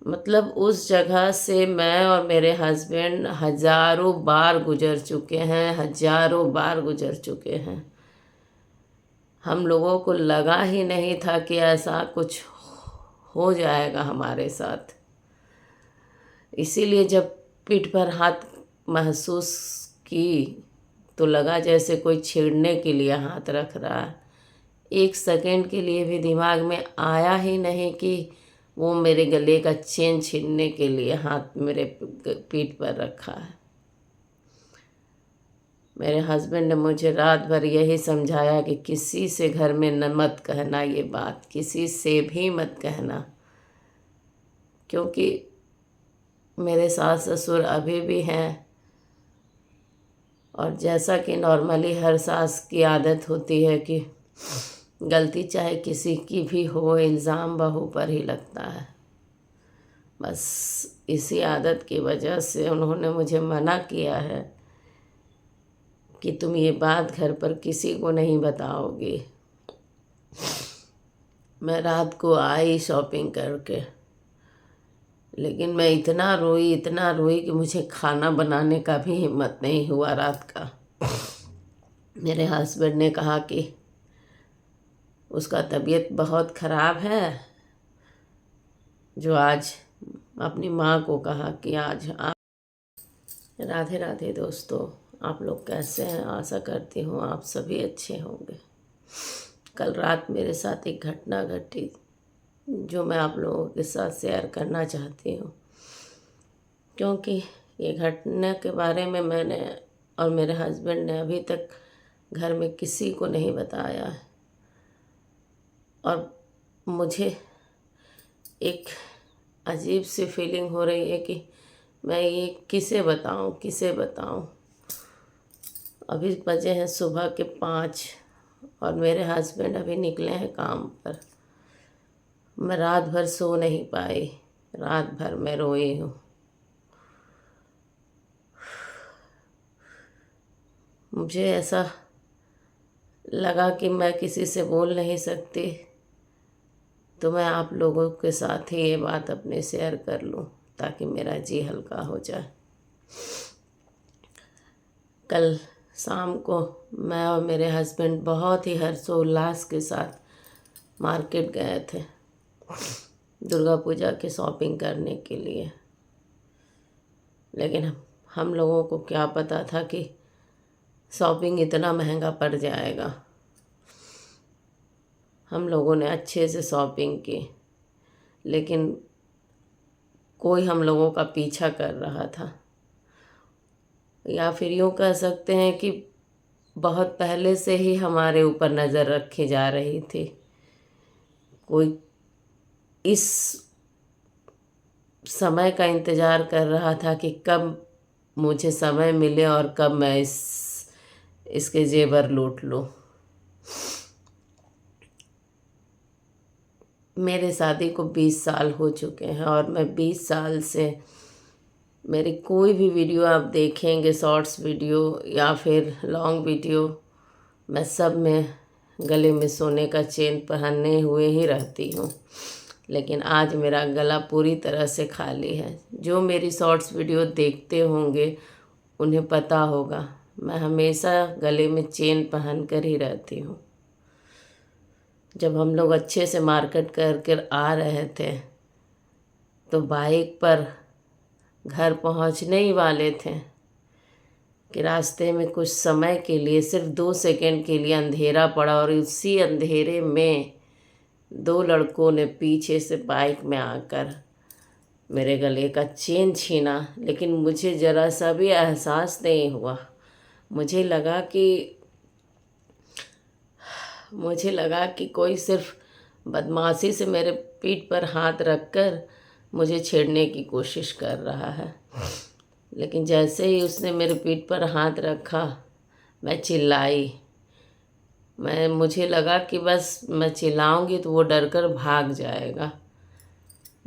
मतलब उस जगह से मैं और मेरे हस्बैंड हजारों बार गुजर चुके हैं, हजारों बार गुजर चुके हैं। हम लोगों को लगा ही नहीं था कि ऐसा कुछ हो जाएगा हमारे साथ। इसीलिए जब पीठ पर हाथ महसूस की तो लगा जैसे कोई छेड़ने के लिए हाथ रख रहा है। एक सेकंड के लिए भी दिमाग में आया ही नहीं कि वो मेरे गले का चेन छीनने के लिए हाथ मेरे पीठ पर रखा है। मेरे हस्बैंड ने मुझे रात भर यही समझाया कि किसी से घर में न मत कहना ये बात, किसी से भी मत कहना, क्योंकि मेरे सास ससुर अभी भी हैं। और जैसा कि नॉर्मली हर सास की आदत होती है कि गलती चाहे किसी की भी हो, इल्ज़ाम बहू पर ही लगता है। बस इसी आदत की वजह से उन्होंने मुझे मना किया है कि तुम ये बात घर पर किसी को नहीं बताओगी। मैं रात को आई शॉपिंग करके, लेकिन मैं इतना रोई कि मुझे खाना बनाने का भी हिम्मत नहीं हुआ रात का। मेरे हस्बैंड ने कहा कि उसका तबीयत बहुत ख़राब है, जो आज अपनी माँ को कहा कि आज आप। राधे राधे दोस्तों, आप लोग कैसे हैं? आशा करती हूँ आप सभी अच्छे होंगे। कल रात मेरे साथ एक घटना घटी जो मैं आप लोगों के साथ शेयर करना चाहती हूँ, क्योंकि ये घटना के बारे में मैंने और मेरे हस्बैंड ने अभी तक घर में किसी को नहीं बताया है। और मुझे एक अजीब सी फीलिंग हो रही है कि मैं ये किसे बताऊं। अभी बजे हैं सुबह के 5 और मेरे हस्बैंड अभी निकले हैं काम पर। मैं रात भर सो नहीं पाई, रात भर मैं रोई हूँ। मुझे ऐसा लगा कि मैं किसी से बोल नहीं सकती, तो मैं आप लोगों के साथ ही ये बात अपने शेयर कर लूँ ताकि मेरा जी हल्का हो जाए। कल शाम को मैं और मेरे हस्बैंड बहुत ही हर्षोल्लास के साथ मार्केट गए थे दुर्गा पूजा की शॉपिंग करने के लिए। लेकिन हम लोगों को क्या पता था कि शॉपिंग इतना महंगा पड़ जाएगा। हम लोगों ने अच्छे से शॉपिंग की, लेकिन कोई हम लोगों का पीछा कर रहा था, या फिर यूँ कह सकते हैं कि बहुत पहले से ही हमारे ऊपर नज़र रखी जा रही थी। कोई इस समय का इंतज़ार कर रहा था कि कब मुझे समय मिले और कब मैं इसके जेवर लूट लूँ। मेरे शादी को 20 साल हो चुके हैं और मैं 20 साल से मेरी कोई भी वीडियो आप देखेंगे, शॉर्ट्स वीडियो या फिर लॉन्ग वीडियो, मैं सब में गले में सोने का चेन पहने हुए ही रहती हूँ। लेकिन आज मेरा गला पूरी तरह से खाली है। जो मेरी शॉर्ट्स वीडियो देखते होंगे उन्हें पता होगा, मैं हमेशा गले में चेन पहन कर ही रहती हूँ। जब हम लोग अच्छे से मार्केट करके आ रहे थे तो बाइक पर घर पहुंचने ही वाले थे कि रास्ते में कुछ समय के लिए, सिर्फ 2 सेकंड के लिए अंधेरा पड़ा और उसी अंधेरे में 2 लड़कों ने पीछे से बाइक में आकर मेरे गले का चेन छीना। लेकिन मुझे ज़रा सा भी एहसास नहीं हुआ। मुझे लगा कि कोई सिर्फ बदमाशी से मेरे पीठ पर हाथ रखकर मुझे छेड़ने की कोशिश कर रहा है। लेकिन जैसे ही उसने मेरे पीठ पर हाथ रखा, मैं चिल्लाई। मुझे लगा कि बस मैं चिल्लाऊंगी तो वो डर कर भाग जाएगा,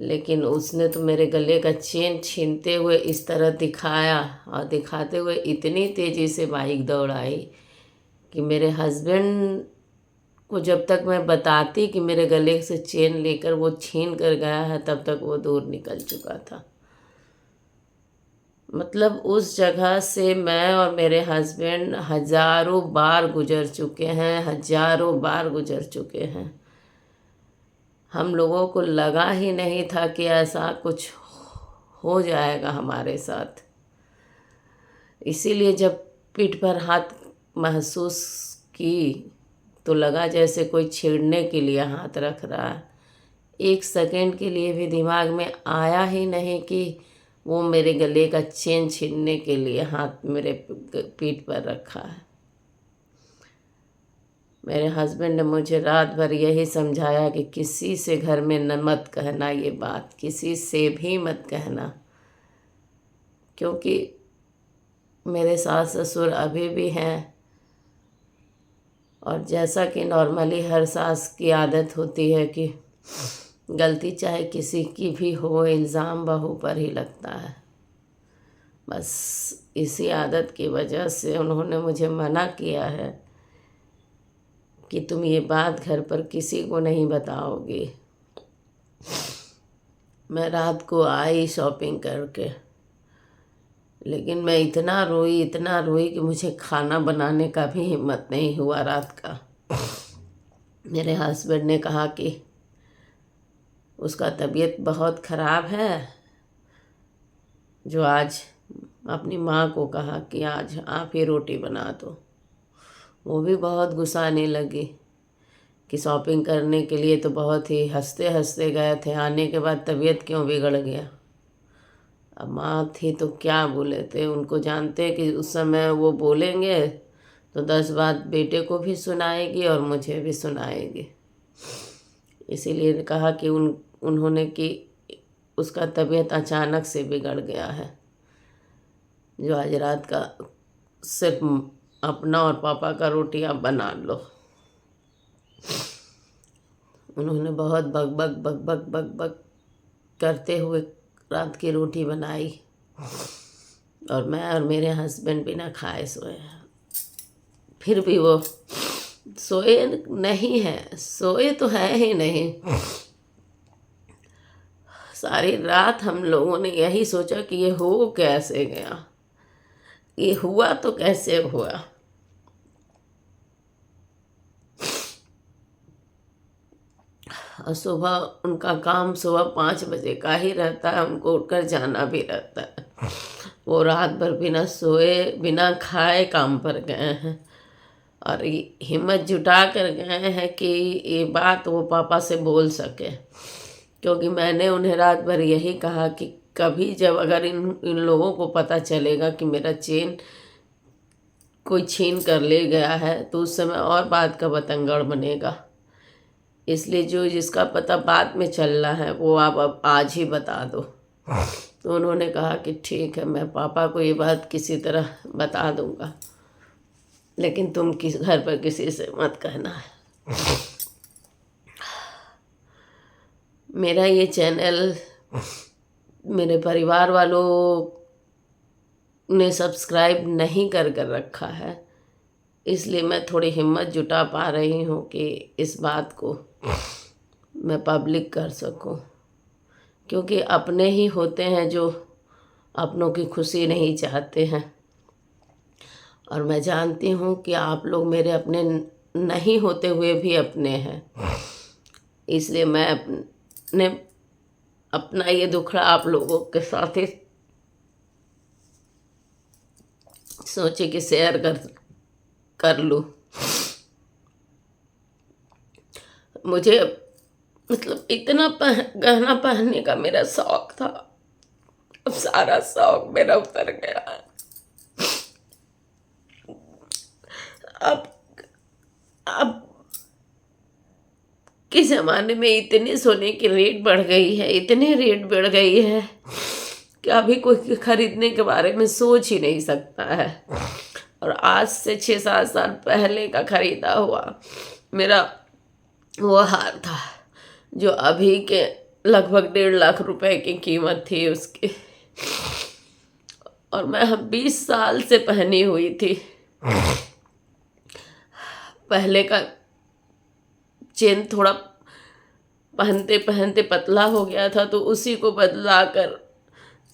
लेकिन उसने तो मेरे गले का चेन छीनते हुए इस तरह दिखाया और दिखाते हुए इतनी तेज़ी से बाइक दौड़ाई कि मेरे हस्बैंड को जब तक मैं बताती कि मेरे गले से चेन लेकर वो छीन कर गया है, तब तक वो दूर निकल चुका था। मतलब उस जगह से मैं और मेरे हस्बैंड हजारों बार गुजर चुके हैं, हजारों बार गुजर चुके हैं। हम लोगों को लगा ही नहीं था कि ऐसा कुछ हो जाएगा हमारे साथ। इसीलिए जब पीठ पर हाथ महसूस की तो लगा जैसे कोई छेड़ने के लिए हाथ रख रहा है। एक सेकंड के लिए भी दिमाग में आया ही नहीं कि वो मेरे गले का चेन छीनने के लिए हाथ मेरे पीठ पर रखा है। मेरे हस्बैंड ने मुझे रात भर यही समझाया कि किसी से घर में न मत कहना ये बात, किसी से भी मत कहना, क्योंकि मेरे सास ससुर अभी भी हैं। और जैसा कि नॉर्मली हर सास की आदत होती है कि गलती चाहे किसी की भी हो, इल्ज़ाम बहू पर ही लगता है। बस इसी आदत की वजह से उन्होंने मुझे मना किया है कि तुम ये बात घर पर किसी को नहीं बताओगी। मैं रात को आई शॉपिंग करके, लेकिन मैं इतना रोई कि मुझे खाना बनाने का भी हिम्मत नहीं हुआ रात का। मेरे हस्बैंड ने कहा कि उसका तबीयत बहुत ख़राब है, जो आज अपनी माँ को कहा कि आज आप ही रोटी बना दो। वो भी बहुत गुस्साने लगी कि शॉपिंग करने के लिए तो बहुत ही हंसते हंसते गए थे, आने के बाद तबीयत क्यों बिगड़ गया। अब माँ थी तो क्या बोले थे, उनको जानते कि उस समय वो बोलेंगे तो 10 बात बेटे को भी सुनाएगी और मुझे भी सुनाएगी। इसीलिए कहा कि उन्होंने कि उसका तबीयत अचानक से बिगड़ गया है, जो आज रात का सिर्फ अपना और पापा का रोटी आप बना लो। उन्होंने बहुत बक बक बक बक बक बक करते हुए रात की रोटी बनाई और मैं और मेरे हस्बैंड बिना खाए सोए। फिर भी वो सोए नहीं है, सोए तो है ही नहीं। सारी रात हम लोगों ने यही सोचा कि ये हो कैसे गया, ये हुआ तो कैसे हुआ। और सुबह उनका काम सुबह 5 बजे का ही रहता है, उनको उठकर जाना भी रहता है। वो रात भर बिना सोए बिना खाए काम पर गए हैं और हिम्मत जुटा कर गए हैं कि ये बात वो पापा से बोल सके। क्योंकि मैंने उन्हें रात भर यही कहा कि कभी जब अगर इन लोगों को पता चलेगा कि मेरा चेन कोई छीन कर ले गया है तो उस समय और बात का बतंगड़ बनेगा। इसलिए जो जिसका पता बाद में चलना है वो आप अब आज ही बता दो। तो उन्होंने कहा कि ठीक है, मैं पापा को ये बात किसी तरह बता दूंगा, लेकिन तुम किस घर पर किसी से मत कहना है। मेरा ये चैनल मेरे परिवार वालों ने सब्सक्राइब नहीं कर रखा है, इसलिए मैं थोड़ी हिम्मत जुटा पा रही हूँ कि इस बात को मैं पब्लिक कर सकूँ। क्योंकि अपने ही होते हैं जो अपनों की खुशी नहीं चाहते हैं, और मैं जानती हूँ कि आप लोग मेरे अपने नहीं होते हुए भी अपने हैं। इसलिए मैं अपना ये दुखड़ा आप लोगों के साथ ही सोचे कि शेयर कर लूँ। मुझे मतलब इतना गहना पहनने का मेरा शौक था, अब सारा शौक मेरा उतर गया है। अब के ज़माने में इतने सोने की रेट बढ़ गई है, इतनी रेट बढ़ गई है कि अभी कोई खरीदने के बारे में सोच ही नहीं सकता है। और आज से 6-7 साल पहले का खरीदा हुआ मेरा वो हार था, जो अभी के लगभग 1.5 लाख रुपए की कीमत थी उसकी, और मैं 20 साल से पहनी हुई थी। पहले का चेन थोड़ा पहनते पहनते पतला हो गया था, तो उसी को बदला कर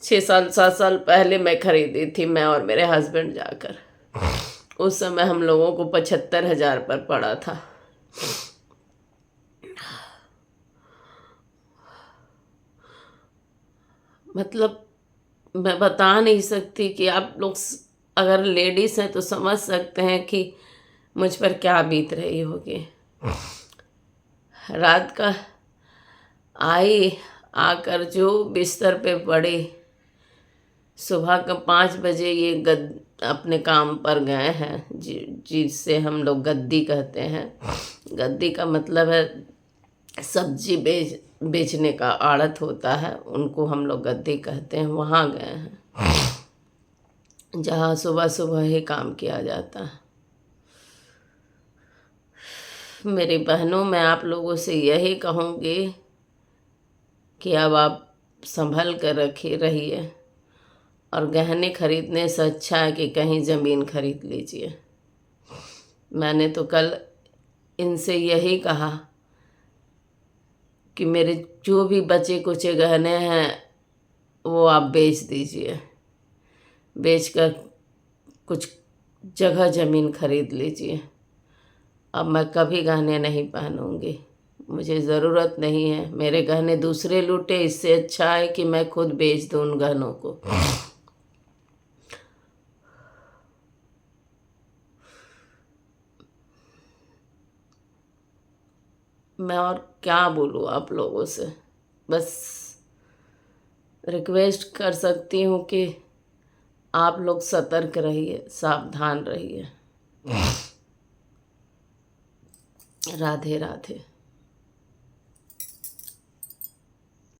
6 साल 7 साल पहले मैं खरीदी थी, मैं और मेरे हस्बैंड जाकर। उस समय हम लोगों को 75,000 पर पड़ा था। मतलब मैं बता नहीं सकती कि आप लोग अगर लेडीज़ हैं तो समझ सकते हैं कि मुझ पर क्या बीत रही होगी। रात का आई, आकर जो बिस्तर पे पड़ी, सुबह का 5 बजे ये अपने काम पर गए हैं, जिससे हम लोग गद्दी कहते हैं। गद्दी का मतलब है सब्जी बेचने का आड़त होता है, उनको हम लोग गद्दी कहते हैं। वहाँ गए हैं जहाँ सुबह सुबह ही काम किया जाता है। मेरी बहनों, मैं आप लोगों से यही कहूँगी कि अब आप संभल कर रहिए, और गहने खरीदने से अच्छा है कि कहीं ज़मीन खरीद लीजिए। मैंने तो कल इनसे यही कहा कि मेरे जो भी बचे कुचे गहने हैं वो आप बेच दीजिए, बेचकर कुछ जगह ज़मीन खरीद लीजिए। अब मैं कभी गहने नहीं पहनूंगी, मुझे ज़रूरत नहीं है। मेरे गहने दूसरे लूटे, इससे अच्छा है कि मैं खुद बेच दूँ उन गहनों को। मैं और क्या बोलूँ आप लोगों से, बस रिक्वेस्ट कर सकती हूँ कि आप लोग सतर्क रहिए, सावधान रहिए। राधे राधे।